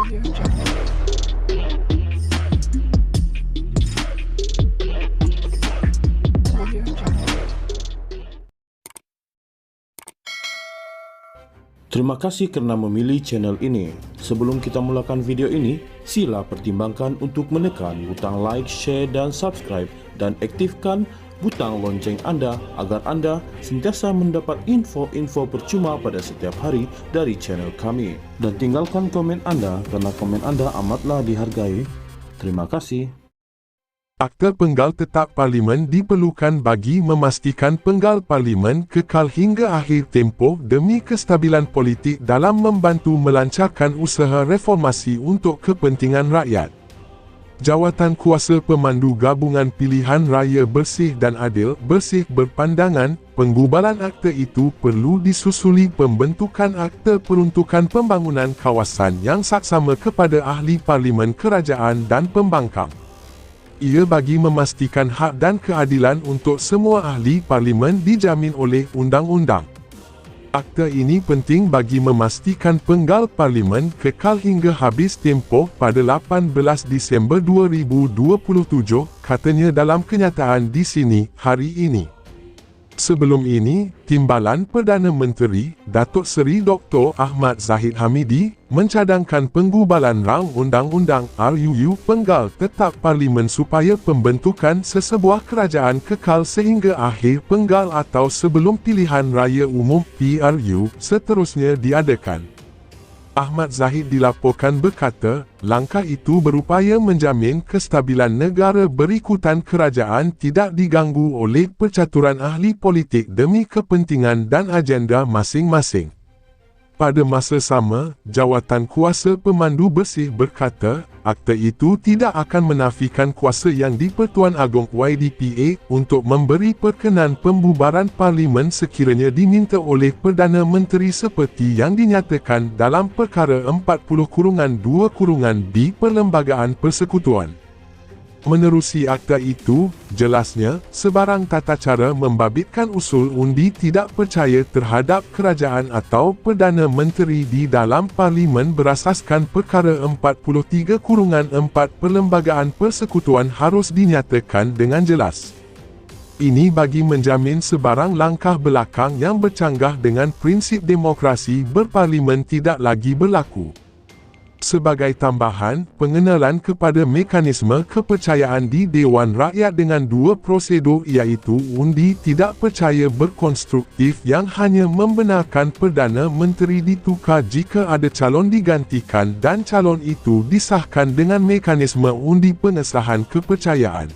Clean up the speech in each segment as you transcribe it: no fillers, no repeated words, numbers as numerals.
Terima kasih kerana memilih channel ini. Sebelum kita mulakan video ini, sila pertimbangkan untuk menekan butang like, share dan subscribe dan aktifkan butang lonceng anda agar anda sentiasa mendapat info-info percuma pada setiap hari dari channel kami. Dan tinggalkan komen anda kerana komen anda amatlah dihargai. Terima kasih. Akta Penggal Tetap Parlimen diperlukan bagi memastikan penggal Parlimen kekal hingga akhir tempoh demi kestabilan politik dalam membantu melancarkan usaha reformasi untuk kepentingan rakyat. Jawatan Kuasa Pemandu Gabungan Pilihan Raya Bersih dan Adil Bersih berpandangan, penggubalan akta itu perlu disusuli pembentukan akta peruntukan pembangunan kawasan yang saksama kepada ahli Parlimen Kerajaan dan Pembangkang. Ia bagi memastikan hak dan keadilan untuk semua ahli Parlimen dijamin oleh undang-undang. Akta ini penting bagi memastikan penggal Parlimen kekal hingga habis tempoh pada 18 Disember 2027, katanya dalam kenyataan di sini hari ini. Sebelum ini, Timbalan Perdana Menteri, Datuk Seri Dr. Ahmad Zahid Hamidi, mencadangkan penggubalan rang undang-undang RUU Penggal Tetap Parlimen supaya pembentukan sesebuah kerajaan kekal sehingga akhir penggal atau sebelum pilihan raya umum PRU seterusnya diadakan. Ahmad Zahid dilaporkan berkata, langkah itu berupaya menjamin kestabilan negara berikutan kerajaan tidak diganggu oleh percaturan ahli politik demi kepentingan dan agenda masing-masing. Pada masa sama, Jawatan Kuasa Pemandu Bersih berkata, akta itu tidak akan menafikan kuasa yang di-Pertuan Agong YDPA untuk memberi perkenan pembubaran Parlimen sekiranya diminta oleh Perdana Menteri seperti yang dinyatakan dalam Perkara 40-2-B Perlembagaan Persekutuan. Menerusi akta itu, jelasnya, sebarang tata cara membabitkan usul undi tidak percaya terhadap kerajaan atau Perdana Menteri di dalam Parlimen berasaskan Perkara 43-4 Perlembagaan Persekutuan harus dinyatakan dengan jelas. Ini bagi menjamin sebarang langkah belakang yang bercanggah dengan prinsip demokrasi berparlimen tidak lagi berlaku. Sebagai tambahan, pengenalan kepada mekanisme kepercayaan di Dewan Rakyat dengan dua prosedur iaitu undi tidak percaya berkonstruktif yang hanya membenarkan Perdana Menteri ditukar jika ada calon digantikan dan calon itu disahkan dengan mekanisme undi pengesahan kepercayaan.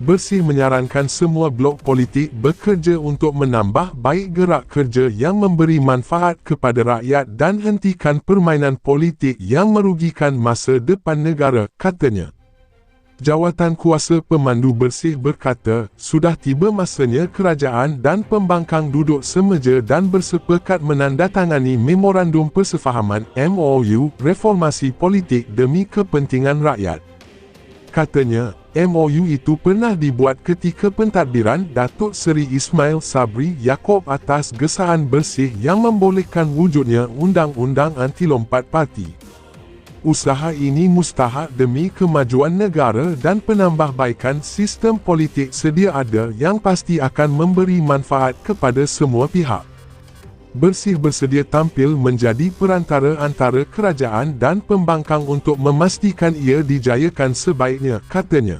Bersih menyarankan semua blok politik bekerja untuk menambah baik gerak kerja yang memberi manfaat kepada rakyat dan hentikan permainan politik yang merugikan masa depan negara, katanya. Jawatan Kuasa Pemandu Bersih berkata, sudah tiba masanya kerajaan dan pembangkang duduk semeja dan bersepakat menandatangani Memorandum Persefahaman MOU reformasi politik demi kepentingan rakyat. Katanya, MOU itu pernah dibuat ketika pentadbiran Datuk Seri Ismail Sabri Yaakob atas gesaan bersih yang membolehkan wujudnya Undang-Undang Anti Lompat Parti. Usaha ini mustahak demi kemajuan negara dan penambahbaikan sistem politik sedia ada yang pasti akan memberi manfaat kepada semua pihak. Bersih bersedia tampil menjadi perantara antara kerajaan dan pembangkang untuk memastikan ia dijayakan sebaiknya, katanya.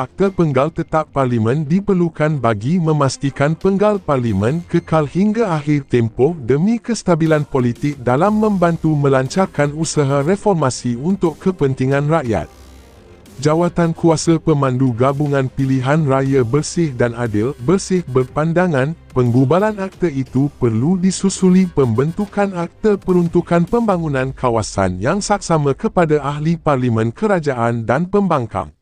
Akta Penggal Tetap Parlimen diperlukan bagi memastikan penggal Parlimen kekal hingga akhir tempoh demi kestabilan politik dalam membantu melancarkan usaha reformasi untuk kepentingan rakyat. Jawatan Kuasa Pemandu Gabungan Pilihan Raya Bersih dan Adil Bersih berpandangan, penggubalan akta itu perlu disusuli pembentukan akta peruntukan pembangunan kawasan yang saksama kepada ahli Parlimen Kerajaan dan Pembangkang.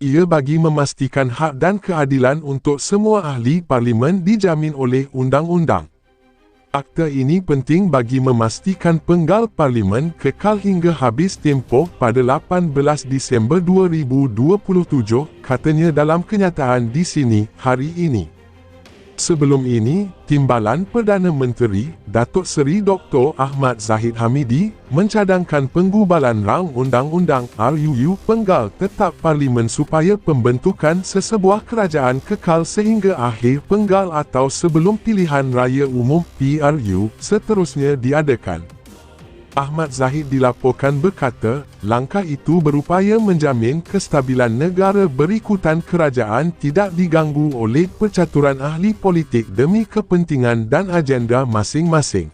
Ia bagi memastikan hak dan keadilan untuk semua ahli Parlimen dijamin oleh undang-undang. Akta ini penting bagi memastikan penggal Parlimen kekal hingga habis tempoh pada 18 Disember 2027, katanya dalam kenyataan di sini hari ini. Sebelum ini, Timbalan Perdana Menteri, Datuk Seri Dr. Ahmad Zahid Hamidi, mencadangkan penggubalan rang undang-undang RUU Penggal Tetap Parlimen supaya pembentukan sesebuah kerajaan kekal sehingga akhir penggal atau sebelum pilihan raya umum PRU seterusnya diadakan. Ahmad Zahid dilaporkan berkata, langkah itu berupaya menjamin kestabilan negara berikutan kerajaan tidak diganggu oleh percaturan ahli politik demi kepentingan dan agenda masing-masing.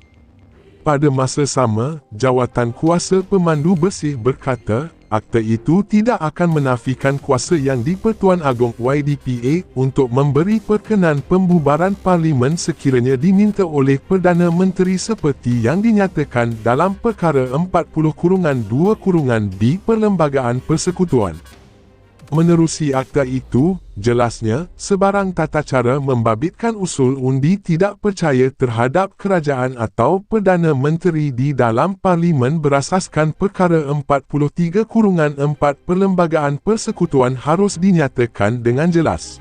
Pada masa sama, Jawatan Kuasa Pemandu Bersih berkata, akta itu tidak akan menafikan kuasa yang di-Pertuan Agong YDPA untuk memberi perkenan pembubaran Parlimen sekiranya diminta oleh Perdana Menteri seperti yang dinyatakan dalam Perkara 40-2-B Perlembagaan Persekutuan. Menerusi akta itu, jelasnya, sebarang tata cara membabitkan usul undi tidak percaya terhadap kerajaan atau Perdana Menteri di dalam Parlimen berasaskan Perkara 43-4 Perlembagaan Persekutuan harus dinyatakan dengan jelas.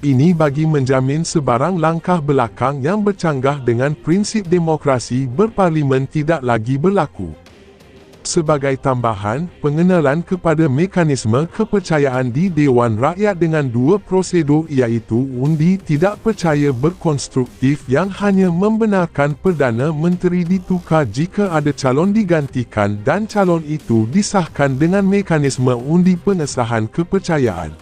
Ini bagi menjamin sebarang langkah belakang yang bercanggah dengan prinsip demokrasi berparlimen tidak lagi berlaku. Sebagai tambahan, pengenalan kepada mekanisme kepercayaan di Dewan Rakyat dengan dua prosedur iaitu undi tidak percaya berkonstruktif yang hanya membenarkan Perdana Menteri ditukar jika ada calon digantikan dan calon itu disahkan dengan mekanisme undi pengesahan kepercayaan.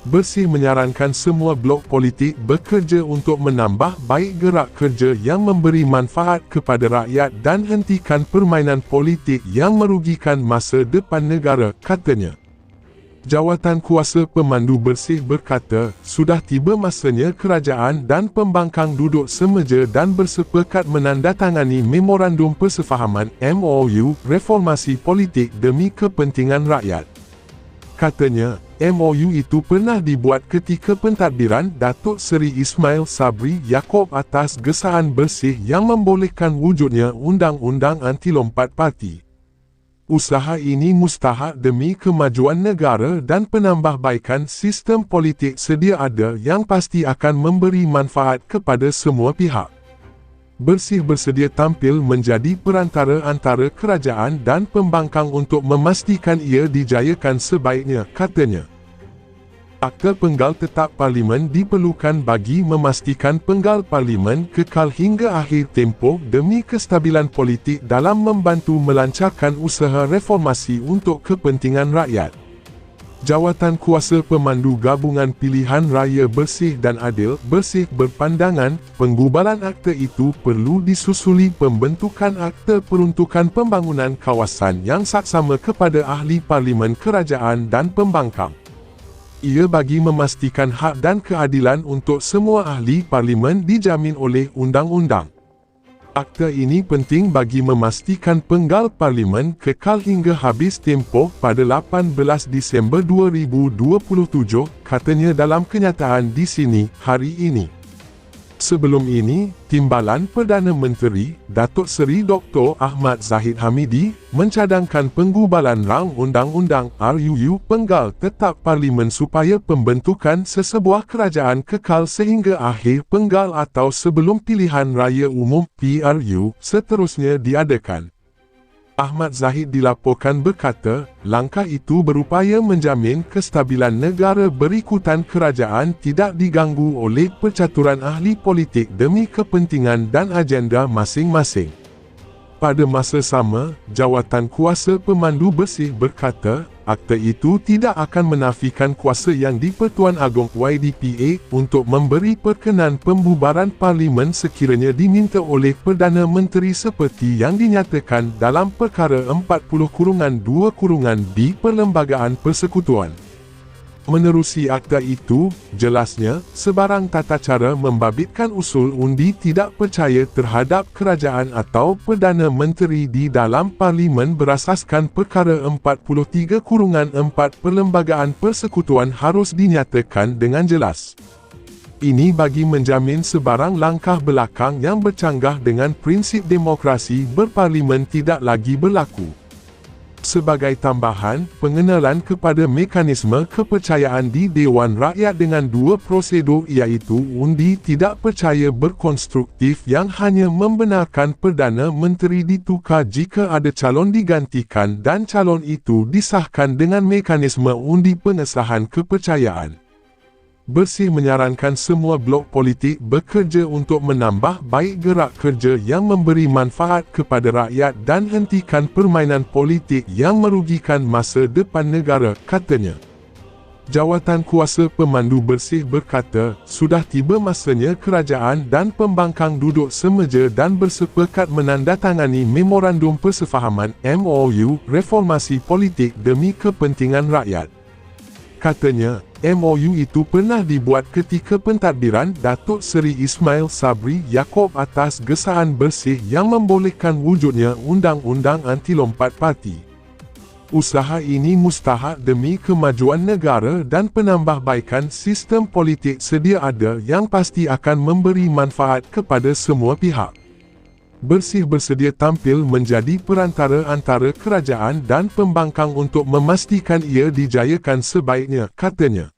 Bersih menyarankan semua blok politik bekerja untuk menambah baik gerak kerja yang memberi manfaat kepada rakyat dan hentikan permainan politik yang merugikan masa depan negara, katanya. Jawatan Kuasa Pemandu Bersih berkata, sudah tiba masanya kerajaan dan pembangkang duduk semeja dan bersepakat menandatangani Memorandum Persefahaman MOU reformasi politik demi kepentingan rakyat. Katanya, MOU itu pernah dibuat ketika pentadbiran Datuk Seri Ismail Sabri Yaakob atas gesaan bersih yang membolehkan wujudnya Undang-Undang Anti Lompat Parti. Usaha ini mustahak demi kemajuan negara dan penambahbaikan sistem politik sedia ada yang pasti akan memberi manfaat kepada semua pihak. Bersih bersedia tampil menjadi perantara antara kerajaan dan pembangkang untuk memastikan ia dijayakan sebaiknya, katanya. Akta Penggal Tetap Parlimen diperlukan bagi memastikan penggal Parlimen kekal hingga akhir tempoh demi kestabilan politik dalam membantu melancarkan usaha reformasi untuk kepentingan rakyat. Jawatan Kuasa Pemandu Gabungan Pilihan Raya Bersih dan Adil Bersih berpandangan, penggubalan akta itu perlu disusuli pembentukan akta peruntukan pembangunan kawasan yang saksama kepada ahli parlimen kerajaan dan pembangkang. Ia bagi memastikan hak dan keadilan untuk semua ahli parlimen dijamin oleh undang-undang. Akta ini penting bagi memastikan penggal parlimen kekal hingga habis tempoh pada 18 Disember 2027, katanya dalam kenyataan di sini, hari ini. Sebelum ini, Timbalan Perdana Menteri, Datuk Seri Dr. Ahmad Zahid Hamidi, mencadangkan penggubalan rang undang-undang RUU Penggal Tetap Parlimen supaya pembentukan sesebuah kerajaan kekal sehingga akhir penggal atau sebelum pilihan raya umum PRU seterusnya diadakan. Ahmad Zahid dilaporkan berkata, langkah itu berupaya menjamin kestabilan negara berikutan kerajaan tidak diganggu oleh percaturan ahli politik demi kepentingan dan agenda masing-masing. Pada masa sama, Jawatan Kuasa Pemandu Bersih berkata, akta itu tidak akan menafikan kuasa yang di-Pertuan Agong YDPA untuk memberi perkenan pembubaran Parlimen sekiranya diminta oleh Perdana Menteri seperti yang dinyatakan dalam Perkara 40-2-B Perlembagaan Persekutuan. Menerusi akta itu, jelasnya, sebarang tata cara membabitkan usul undi tidak percaya terhadap kerajaan atau Perdana Menteri di dalam Parlimen berasaskan Perkara 43-4 Perlembagaan Persekutuan harus dinyatakan dengan jelas. Ini bagi menjamin sebarang langkah belakang yang bercanggah dengan prinsip demokrasi berparlimen tidak lagi berlaku. Sebagai tambahan, pengenalan kepada mekanisme kepercayaan di Dewan Rakyat dengan dua prosedur iaitu undi tidak percaya berkonstruktif yang hanya membenarkan Perdana Menteri ditukar jika ada calon digantikan dan calon itu disahkan dengan mekanisme undi pengesahan kepercayaan. Bersih menyarankan semua blok politik bekerja untuk menambah baik gerak kerja yang memberi manfaat kepada rakyat dan hentikan permainan politik yang merugikan masa depan negara, katanya. Jawatan Kuasa Pemandu Bersih berkata, sudah tiba masanya kerajaan dan pembangkang duduk semeja dan bersepakat menandatangani Memorandum Persefahaman MOU reformasi politik demi kepentingan rakyat. Katanya, MOU itu pernah dibuat ketika pentadbiran Datuk Seri Ismail Sabri Yaakob atas gesaan bersih yang membolehkan wujudnya Undang-Undang Anti Lompat Parti. Usaha ini mustahak demi kemajuan negara dan penambahbaikan sistem politik sedia ada yang pasti akan memberi manfaat kepada semua pihak. Bersih bersedia tampil menjadi perantara antara kerajaan dan pembangkang untuk memastikan ia dijayakan sebaiknya, katanya.